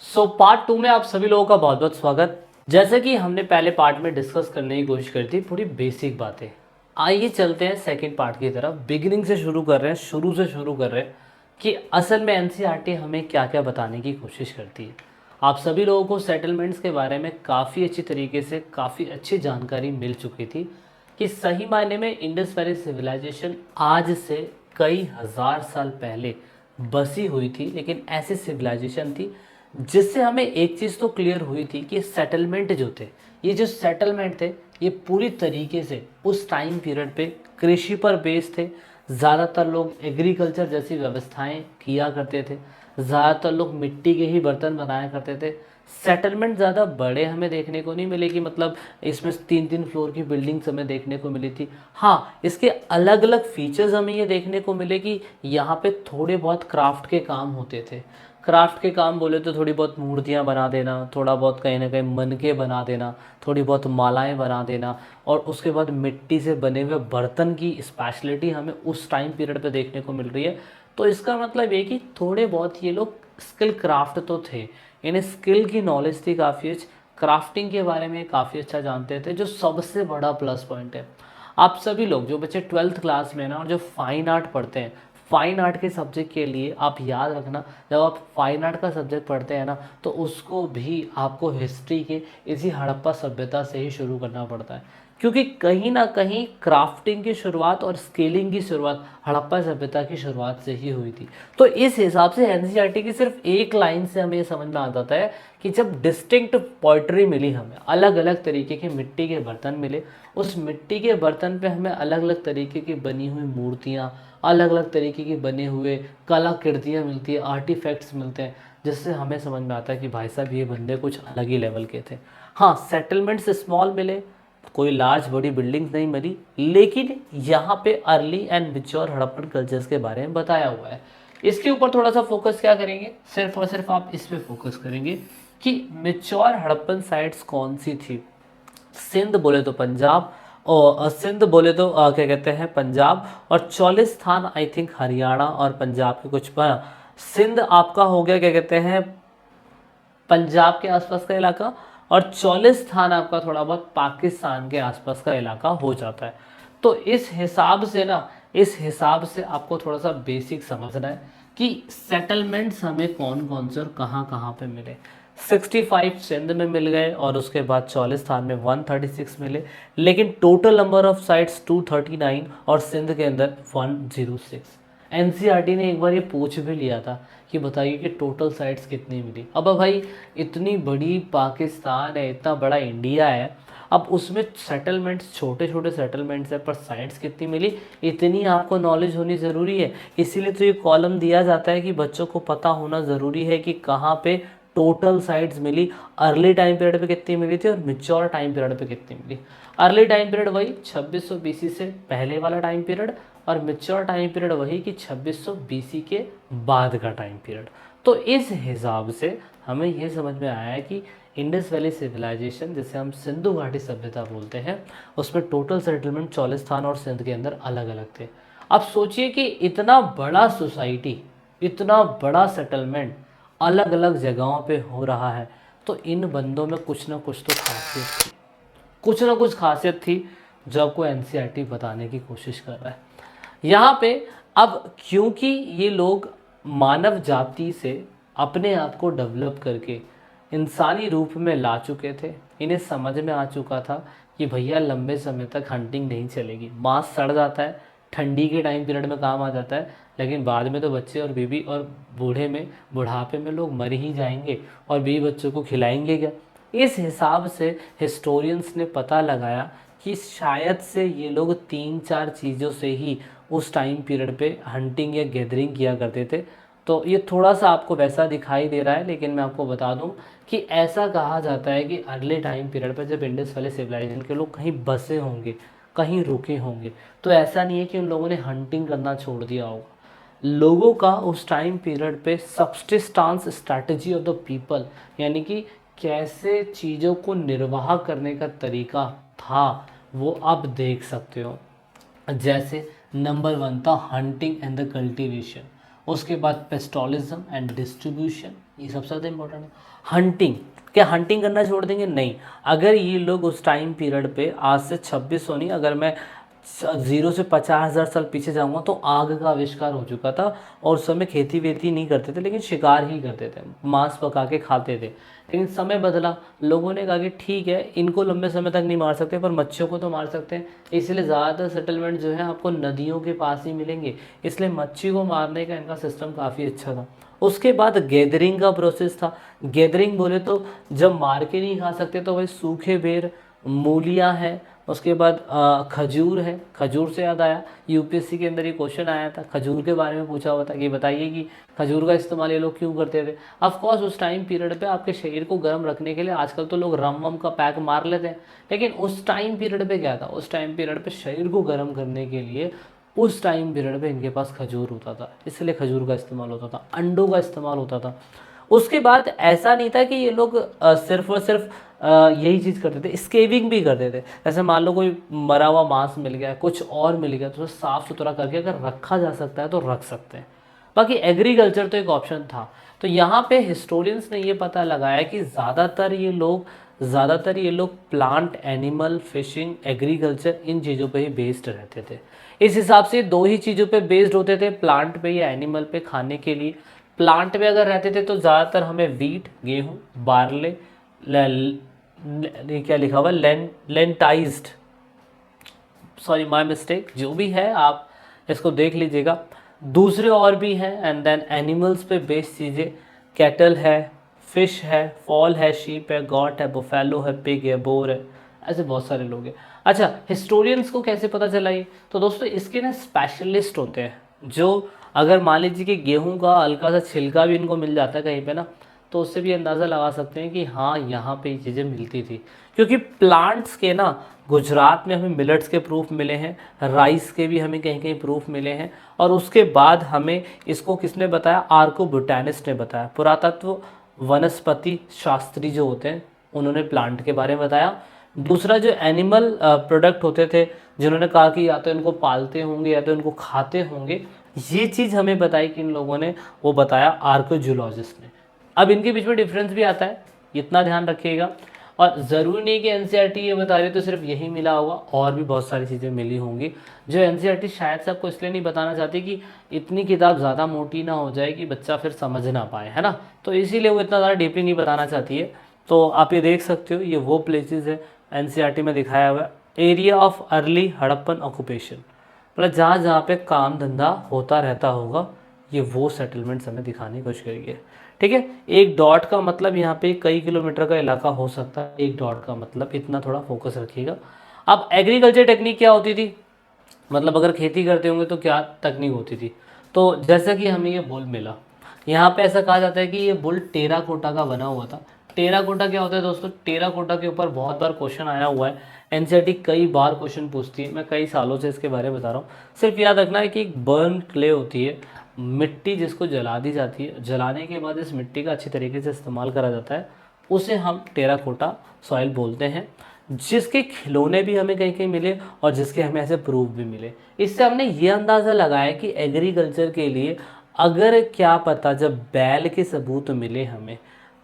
Part two में आप सभी लोगों का बहुत बहुत स्वागत। जैसे कि हमने पहले पार्ट में डिस्कस करने की कोशिश करी थी पूरी बेसिक बातें, आइए चलते हैं सेकंड पार्ट की तरफ। बिगिनिंग से शुरू कर रहे हैं, शुरू से शुरू कर रहे हैं कि असल में एनसीईआरटी हमें क्या क्या बताने की कोशिश करती है। आप सभी लोगों को सेटलमेंट्स के बारे में काफ़ी अच्छी तरीके से काफ़ी अच्छी जानकारी मिल चुकी थी कि सही मायने में इंडस वैली सिविलाइजेशन आज से कई हज़ार साल पहले बसी हुई थी, लेकिन ऐसी सिविलाइजेशन थी जिससे हमें एक चीज़ तो क्लियर हुई थी कि सेटलमेंट जो थे, ये जो सेटलमेंट थे, ये पूरी तरीके से उस टाइम पीरियड पे कृषि पर बेस्ड थे। ज़्यादातर लोग एग्रीकल्चर जैसी व्यवस्थाएं किया करते थे, ज़्यादातर लोग मिट्टी के ही बर्तन बनाया करते थे। सेटलमेंट ज़्यादा बड़े हमें देखने को नहीं मिले कि मतलब इसमें 3-3 फ्लोर की बिल्डिंग्स हमें देखने को मिली थी। हाँ, इसके अलग अलग फीचर्स हमें ये देखने को मिले कि यहाँ पे थोड़े बहुत क्राफ्ट के काम होते थे। क्राफ्ट के काम बोले तो थोड़ी बहुत मूर्तियाँ बना देना, थोड़ा बहुत कहीं ना कहीं मनके बना देना, थोड़ी बहुत मालाएं बना देना, और उसके बाद मिट्टी से बने हुए बर्तन की स्पेशलिटी हमें उस टाइम पीरियड पे देखने को मिल रही है। तो इसका मतलब ये कि थोड़े बहुत ये लोग स्किल क्राफ्ट तो थे, इन्हें स्किल की नॉलेज थी काफ़ी अच्छी, क्राफ्टिंग के बारे में काफ़ी अच्छा जानते थे, जो सबसे बड़ा प्लस पॉइंट है। आप सभी लोग जो बच्चे 12th क्लास में ना और जो फाइन आर्ट पढ़ते हैं, फाइन आर्ट के सब्जेक्ट के लिए आप याद रखना, जब आप फाइन आर्ट का सब्जेक्ट पढ़ते हैं ना, तो उसको भी आपको हिस्ट्री के इसी हड़प्पा सभ्यता से ही शुरू करना पड़ता है, क्योंकि कहीं ना कहीं क्राफ्टिंग की शुरुआत और स्केलिंग की शुरुआत हड़प्पा सभ्यता की शुरुआत से ही हुई थी। तो इस हिसाब से एनसीईआरटी की सिर्फ एक लाइन से हमें ये समझ में आ जाता है कि जब डिस्टिंक्ट पोइट्री मिली, हमें अलग अलग तरीके के मिट्टी के बर्तन मिले, उस मिट्टी के बर्तन पे हमें अलग अलग तरीके की बनी हुई मूर्तियाँ, अलग अलग तरीके की बने हुए कलाकृतियाँ मिलती है, आर्टिफैक्ट्स मिलते हैं, जिससे हमें समझ में आता है कि भाई साहब ये बंदे कुछ अलग ही लेवल के थे। हाँ, सेटलमेंट्स स्मॉल मिले, कोई लार्ज बड़ी बिल्डिंग्स नहीं मिली, लेकिन यहाँ पे early and mature Harappan cultures के बारे में बताया हुआ है। इसके ऊपर थोड़ा सा फोकस क्या करेंगे, सिर्फ और सिर्फ आप इस पे फोकस करेंगे कि मिच्योर हड़प्पन साइट्स कौन सी थी। सिंध बोले तो पंजाब, और सिंध बोले तो क्या कहते हैं पंजाब, और चौलिस्तान आई थिंक हरियाणा और पंजाब के कुछ पर। सिंध आपका हो गया क्या कहते हैं पंजाब के आसपास का इलाका, और चौलिस्तान आपका थोड़ा बहुत पाकिस्तान के आसपास का इलाका हो जाता है। तो इस हिसाब से ना, इस हिसाब से आपको थोड़ा सा बेसिक समझना है कि सेटलमेंट्स हमें कौन कौन से और कहाँ कहाँ पे मिले। 65 सिंध में मिल गए, और उसके बाद चौलिस्तान में 136 मिले, लेकिन टोटल नंबर ऑफ साइट्स 239 और सिंध के अंदर 106। एनसीईआरटी ने एक बार ये पूछ भी लिया था कि बताइए कि टोटल साइट्स कितनी मिली। अब भाई इतनी बड़ी पाकिस्तान है, इतना बड़ा इंडिया है, अब उसमें सेटलमेंट्स छोटे छोटे सेटलमेंट्स है, पर साइट्स कितनी मिली इतनी आपको नॉलेज होनी ज़रूरी है। इसीलिए तो ये कॉलम दिया जाता है कि बच्चों को पता होना ज़रूरी है कि कहाँ पे टोटल साइट्स मिली, अर्ली टाइम पीरियड पे कितनी मिली थी और मिच्योर टाइम पीरियड पे कितनी मिली। अर्ली टाइम पीरियड वही 2600 बीसी से पहले वाला टाइम पीरियड, और मिच्योर टाइम पीरियड वही कि 2600 बीसी के बाद का टाइम पीरियड। तो इस हिसाब से हमें ये समझ में आया है कि इंडस वैली सिविलाइजेशन, जिसे हम सिंधु घाटी सभ्यता बोलते हैं, उसमें टोटल सेटलमेंट चौलिस्तान और सिंध के अंदर अलग अलग थे। अब सोचिए कि इतना बड़ा सोसाइटी, इतना बड़ा सेटलमेंट अलग अलग जगहों पे हो रहा है, तो इन बंदों में कुछ ना कुछ तो खासियत थी, कुछ ना कुछ खासियत थी जो आपको एनसीईआरटी बताने की कोशिश कर रहा है यहाँ पे। अब क्योंकि ये लोग मानव जाति से अपने आप को डेवलप करके इंसानी रूप में ला चुके थे, इन्हें समझ में आ चुका था कि भैया लंबे समय तक हंटिंग नहीं चलेगी, मांस सड़ जाता है, ठंडी के टाइम पीरियड में काम आ जाता है, लेकिन बाद में तो बच्चे और बीबी और बूढ़े में बुढ़ापे में लोग मर ही जाएंगे, और बीवी बच्चों को खिलाएंगे क्या। इस हिसाब से हिस्टोरियंस ने पता लगाया कि शायद से ये लोग 3-4 चीज़ों से ही उस टाइम पीरियड पे हंटिंग या गैदरिंग किया करते थे। तो ये थोड़ा सा आपको वैसा दिखाई दे रहा है, लेकिन मैं आपको बता दूं कि ऐसा कहा जाता है कि अर्ली टाइम पीरियड पर जब इंडस वैली सिविलाइजेशन के लोग कहीं बसे होंगे, कहीं रुके होंगे, तो ऐसा नहीं है कि उन लोगों ने हंटिंग करना छोड़ दिया होगा। लोगों का उस टाइम पीरियड पे subsistence strategy of the people, यानी कि कैसे चीज़ों को निर्वाह करने का तरीका था, वो आप देख सकते हो। जैसे नंबर 1 था हंटिंग एंड द कल्टीवेशन, उसके बाद पेस्टोलिज्म एंड डिस्ट्रीब्यूशन, ये सबसे ज़्यादा इंपॉर्टेंट है। हंटिंग, क्या हंटिंग करना छोड़ देंगे? नहीं। अगर ये लोग उस टाइम पीरियड पे, आज से 2600 नहीं, अगर मैं 0 से 50,000 साल पीछे जाऊंगा तो आग का आविष्कार हो चुका था, और उस समय खेती वेती नहीं करते थे, लेकिन शिकार ही करते थे, मांस पका के खाते थे। लेकिन समय बदला, लोगों ने कहा कि ठीक है, इनको लंबे समय तक नहीं मार सकते पर मच्छियों को तो मार सकते हैं, इसलिए ज़्यादातर सेटलमेंट जो है आपको नदियों के पास ही मिलेंगे, इसलिए मच्छी को मारने का इनका सिस्टम काफ़ी अच्छा था। उसके बाद गैदरिंग का प्रोसेस था। गैदरिंग बोले तो जब मार के नहीं खा सकते तो भाई सूखे बेर, मूलियाँ हैं, उसके बाद खजूर है। खजूर से याद आया, यूपीएससी के अंदर ये क्वेश्चन आया था, खजूर के बारे में पूछा हुआ था कि बताइए कि खजूर का इस्तेमाल ये लोग क्यों करते थे। ऑफ कोर्स उस टाइम पीरियड पे आपके शरीर को गर्म रखने के लिए, आजकल तो लोग रम वम का पैक मार लेते हैं, लेकिन उस टाइम पीरियड पे क्या था, उस टाइम पीरियड पे शरीर को गर्म करने के लिए उस टाइम पीरियड पे इनके पास खजूर होता था, इसलिए खजूर का इस्तेमाल होता था। अंडों का इस्तेमाल होता था। उसके बाद ऐसा नहीं था कि ये लोग सिर्फ और सिर्फ यही चीज़ करते थे, स्केविंग भी करते थे। जैसे मान लो कोई मरा हुआ मांस मिल गया, कुछ और मिल गया, तो उसे साफ़ सुथरा करके अगर रखा जा सकता है तो रख सकते हैं। बाकी एग्रीकल्चर तो एक ऑप्शन था। तो यहाँ पे हिस्टोरियंस ने ये पता लगाया कि ज़्यादातर ये लोग प्लांट, एनिमल, फिशिंग, एग्रीकल्चर, इन चीज़ों पे ही बेस्ड रहते थे। इस हिसाब से दो ही चीज़ों पे बेस्ड होते थे, प्लांट पे या एनिमल पे खाने के लिए। प्लांट पे अगर रहते थे तो ज़्यादातर हमें वीट, गेहूँ, बार्ले, ये क्या लिखा हुआ, लेंटाइज्ड, सॉरी माय मिस्टेक, जो भी है आप इसको देख लीजिएगा। दूसरे और भी हैं, एंड देन एनिमल्स पे बेस्ड चीज़ें, कैटल है, फिश है, फॉल है, शीप है, गॉट है, बुफेलो है, पिग है, बोर है, ऐसे बहुत सारे लोग हैं। अच्छा, हिस्टोरियंस को कैसे पता चला ये? तो दोस्तों इसके ना स्पेशलिस्ट होते हैं, जो अगर मान लीजिए कि गेहूं का हल्का सा छिलका भी इनको मिल जाता है कहीं पे ना, तो उससे भी अंदाज़ा लगा सकते हैं कि हाँ यहाँ पे ये चीज़ें मिलती थी। क्योंकि प्लांट्स के ना, गुजरात में हमें मिलेट्स के प्रूफ मिले हैं, राइस के भी हमें कहीं कहीं प्रूफ मिले हैं, और उसके बाद हमें इसको किसने बताया? आर्कोबोटैनिस्ट ने बताया। पुरातत्व वनस्पति शास्त्री जो होते हैं उन्होंने प्लांट के बारे में बताया। दूसरा जो एनिमल प्रोडक्ट होते थे, जिन्होंने कहा कि या तो इनको पालते होंगे या तो इनको खाते होंगे, ये चीज़ हमें बताई कि इन लोगों ने, वो बताया आर्कोजूलॉजिस्ट ने। अब इनके बीच में डिफरेंस भी आता है, इतना ध्यान रखिएगा। और ज़रूरी नहीं कि एनसीईआरटी ये बता रही तो सिर्फ यही मिला होगा, और भी बहुत सारी चीज़ें मिली होंगी जो एनसीईआरटी शायद से आपको इसलिए नहीं बताना चाहती कि इतनी किताब ज़्यादा मोटी ना हो जाए कि बच्चा फिर समझ ना पाए, है ना। तो इसीलिए वो इतना ज़्यादा डीपली नहीं बताना चाहती है। तो आप ये देख सकते हो, ये वो प्लेसेस है एनसीईआरटी में दिखाया हुआ है। Area of early Harappan occupation, मतलब जहाँ जहाँ पे काम धंधा होता रहता होगा, ये वो सेटलमेंट्स हमें दिखाने की कोशिश करेंगे। ठीक है, एक डॉट का मतलब यहाँ पे कई किलोमीटर का इलाका हो सकता है, एक डॉट का मतलब, इतना थोड़ा फोकस रखिएगा। अब एग्रीकल्चर टेक्निक क्या होती थी, मतलब अगर खेती करते होंगे तो क्या तकनीक होती थी? तो जैसा कि हमें ये बुल मिला, यहाँ पे ऐसा कहा जाता है कि ये बुल टेराकोटा का बना हुआ था। टेराकोटा क्या होता है दोस्तों? टेराकोटा के ऊपर बहुत बार क्वेश्चन आया हुआ है, एनसीईआरटी कई बार क्वेश्चन पूछती है, मैं कई सालों से इसके बारे में बता रहा हूँ। सिर्फ याद रखना है कि एक बर्न क्ले होती है, मिट्टी जिसको जला दी जाती है, जलाने के बाद इस मिट्टी का अच्छी तरीके से इस्तेमाल करा जाता है, उसे हम टेराकोटा सॉइल बोलते हैं, जिसके खिलौने भी हमें कहीं कहीं मिले और जिसके हमें ऐसे प्रूफ भी मिले। इससे हमने ये अंदाज़ा लगाया कि एग्रीकल्चर के लिए अगर क्या पता जब बैल के सबूत मिले हमें,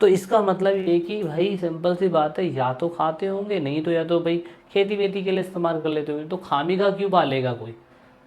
तो इसका मतलब ये कि भाई सिंपल सी बात है, या तो खाते होंगे, नहीं तो या तो भाई खेती वेती के लिए इस्तेमाल कर लेते होंगे। तो खामी का क्यों पालेगा कोई,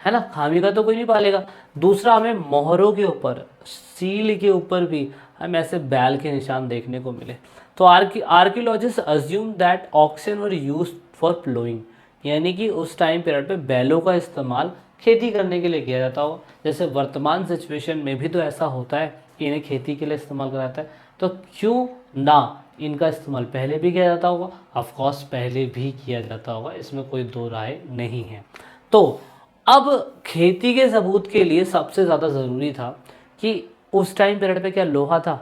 है ना, खामी का तो कोई नहीं पालेगा। दूसरा, हमें मोहरों के ऊपर, सील के ऊपर भी हमें ऐसे बैल के निशान देखने को मिले। तो archaeologist assume that oxen were used for ploughing, यानी कि उस टाइम पीरियड पे बैलों का इस्तेमाल खेती करने के लिए किया जाता हो। जैसे वर्तमान सिचुएशन में भी तो ऐसा होता है कि इन्हें खेती के लिए इस्तेमाल करा जाता है, तो क्यों ना इनका इस्तेमाल पहले भी किया जाता होगा? ऑफ कोर्स पहले भी किया जाता होगा, इसमें कोई दो राय नहीं है। तो अब खेती के सबूत के लिए सबसे ज़्यादा ज़रूरी था कि उस टाइम पीरियड पे क्या लोहा था?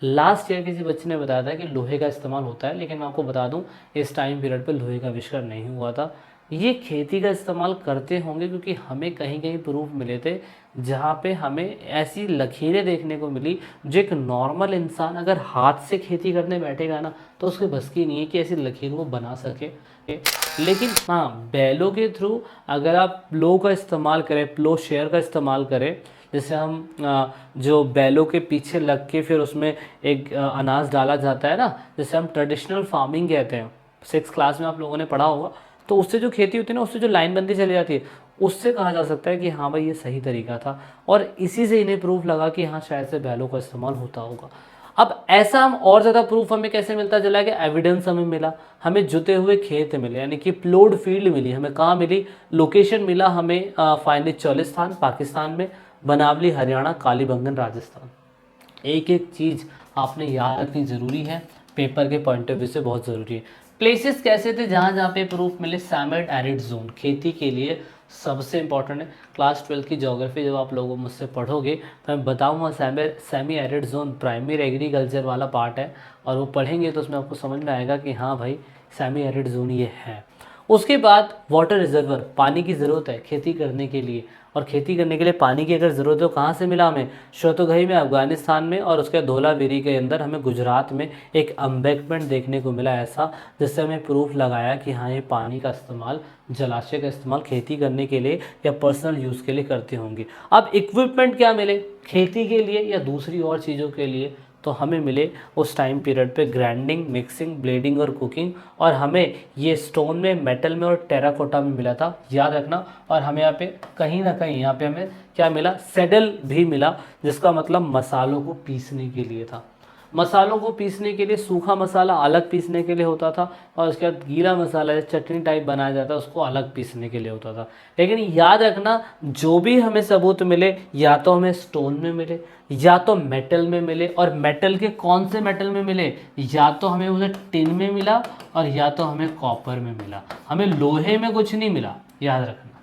लास्ट ईयर किसी बच्चे ने बताया था कि लोहे का इस्तेमाल होता है, लेकिन मैं आपको बता दूं इस टाइम पीरियड पे लोहे का आविष्कार नहीं हुआ था। ये खेती का इस्तेमाल करते होंगे क्योंकि हमें कहीं कहीं प्रूफ मिले थे जहाँ पे हमें ऐसी लकीरें देखने को मिली जो एक नॉर्मल इंसान अगर हाथ से खेती करने बैठेगा ना तो उसके बस की नहीं है कि ऐसी लकीर वो बना सके। लेकिन हाँ, बैलों के थ्रू अगर आप प्लो का इस्तेमाल करें, प्लो शेयर का इस्तेमाल करें, जैसे हम जो बैलों के पीछे लग के फिर उसमें एक अनाज डाला जाता है ना, जैसे हम ट्रेडिशनल फार्मिंग कहते हैं, 6 क्लास में आप लोगों ने पढ़ा होगा। तो उससे जो खेती होती है ना, उससे जो लाइन बनती चली जाती है, उससे कहा जा सकता है कि हाँ भाई ये सही तरीका था, और इसी से इन्हें प्रूफ लगा कि हाँ शायद से बैलों का इस्तेमाल होता होगा। अब ऐसा हम और ज़्यादा प्रूफ हमें कैसे मिलता चला कि एविडेंस हमें मिला, हमें जुते हुए खेत मिले, यानी कि प्लोड फील्ड मिली, हमें कहाँ मिली, लोकेशन मिला हमें फाइनली चौलिस्तान पाकिस्तान में, बनावली हरियाणा, कालीबंगन राजस्थान। एक एक चीज़ आपने याद रखनी ज़रूरी है, पेपर के पॉइंट ऑफ व्यू से बहुत ज़रूरी है। प्लेसेस कैसे थे जहाँ जहाँ पे प्रूफ मिले, सैमिड एरिड जोन खेती के लिए सबसे इंपॉर्टेंट है। क्लास 12 की ज्योग्राफी जब आप लोगों मुझसे पढ़ोगे तो मैं बताऊंगा semi arid zone primary agriculture वाला पार्ट है, और वो पढ़ेंगे तो उसमें आपको समझ में आएगा कि हाँ भाई सेमी एरिड जोन ये है। उसके बाद वाटर रिजर्वर, पानी की ज़रूरत है खेती करने के लिए, और खेती करने के लिए पानी की अगर ज़रूरत हो कहाँ से मिला हमें, श्वेतोगही में अफगानिस्तान में, और उसके धोलावीरी के अंदर हमें गुजरात में एक एम्बैंकमेंट देखने को मिला ऐसा, जिससे हमें प्रूफ लगाया कि हाँ ये पानी का इस्तेमाल, जलाशय का इस्तेमाल खेती करने के लिए या पर्सनल यूज़ के लिए करते होंगे। अब इक्विपमेंट क्या मिले खेती के लिए या दूसरी और चीज़ों के लिए, तो हमें मिले उस टाइम पीरियड पे ग्राइंडिंग, मिक्सिंग, ब्लेडिंग और कुकिंग, और हमें ये स्टोन में, मेटल में और टेराकोटा में मिला था, याद रखना। और हमें यहाँ पे कहीं ना कहीं यहाँ पे हमें क्या मिला, सेडल भी मिला, जिसका मतलब मसालों को पीसने के लिए था। मसालों को पीसने के लिए सूखा मसाला अलग पीसने के लिए होता था, और उसके बाद गीला मसाला जैसे चटनी टाइप बनाया जाता है उसको अलग पीसने के लिए होता था। लेकिन याद रखना, जो भी हमें सबूत मिले या तो हमें स्टोन में मिले या तो मेटल में मिले, और मेटल के कौन से मेटल में मिले, या तो हमें उसे टिन में मिला और या तो हमें कॉपर में मिला, हमें लोहे में कुछ नहीं मिला, याद रखना,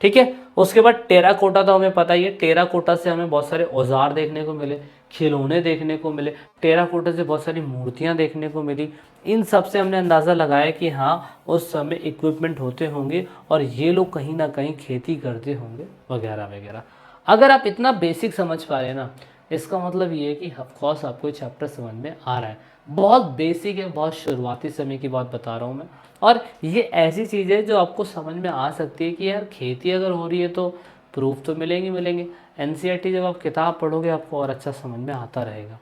ठीक है। उसके बाद टेराकोटा तो हमें पता ही है, टेराकोटा से हमें बहुत सारे औजार देखने को मिले, खिलौने देखने को मिले, टेराकोटा से बहुत सारी मूर्तियां देखने को मिली। इन सब से हमने अंदाज़ा लगाया कि हाँ उस समय इक्विपमेंट होते होंगे और ये लोग कहीं ना कहीं खेती करते होंगे वगैरह वगैरह। अगर आप इतना बेसिक समझ पा रहे हैं ना, इसका मतलब ये है कि ऑफकोर्स आपको ये चैप्टर समझ में आ रहा है। बहुत बेसिक है, बहुत शुरुआती समय की बात बता रहा हूँ मैं, और ये ऐसी चीज़ है जो आपको समझ में आ सकती है कि यार खेती अगर हो रही है तो प्रूफ तो मिलेंगे मिलेंगे। एनसीईआरटी जब आप किताब पढ़ोगे आपको और अच्छा समझ में आता रहेगा।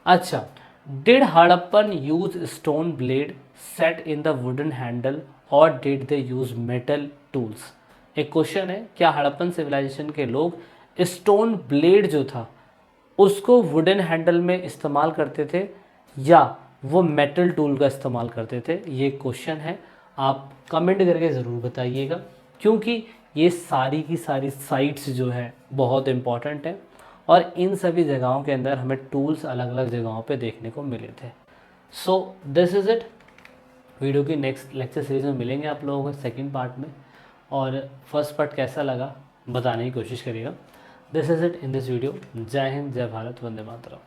अच्छा, did Harappan use stone blade set in the wooden handle और did they use metal tools? एक क्वेश्चन है, क्या हड़प्पन सिविलाइजेशन के लोग स्टोन ब्लेड जो था उसको वुडन हैंडल में इस्तेमाल करते थे या वो मेटल टूल का इस्तेमाल करते थे? ये क्वेश्चन है, आप कमेंट करके ज़रूर बताइएगा, क्योंकि ये सारी की सारी साइट्स जो है बहुत इंपॉर्टेंट है, और इन सभी जगहों के अंदर हमें टूल्स अलग अलग जगहों पे देखने को मिले थे। So this is it. Video की नेक्स्ट लेक्चर सीरीज में मिलेंगे आप लोगों को सेकंड पार्ट में, और फर्स्ट पार्ट कैसा लगा बताने की कोशिश करिएगा। This is it in this video. जय हिंद, जय भारत, वंदे मातरम।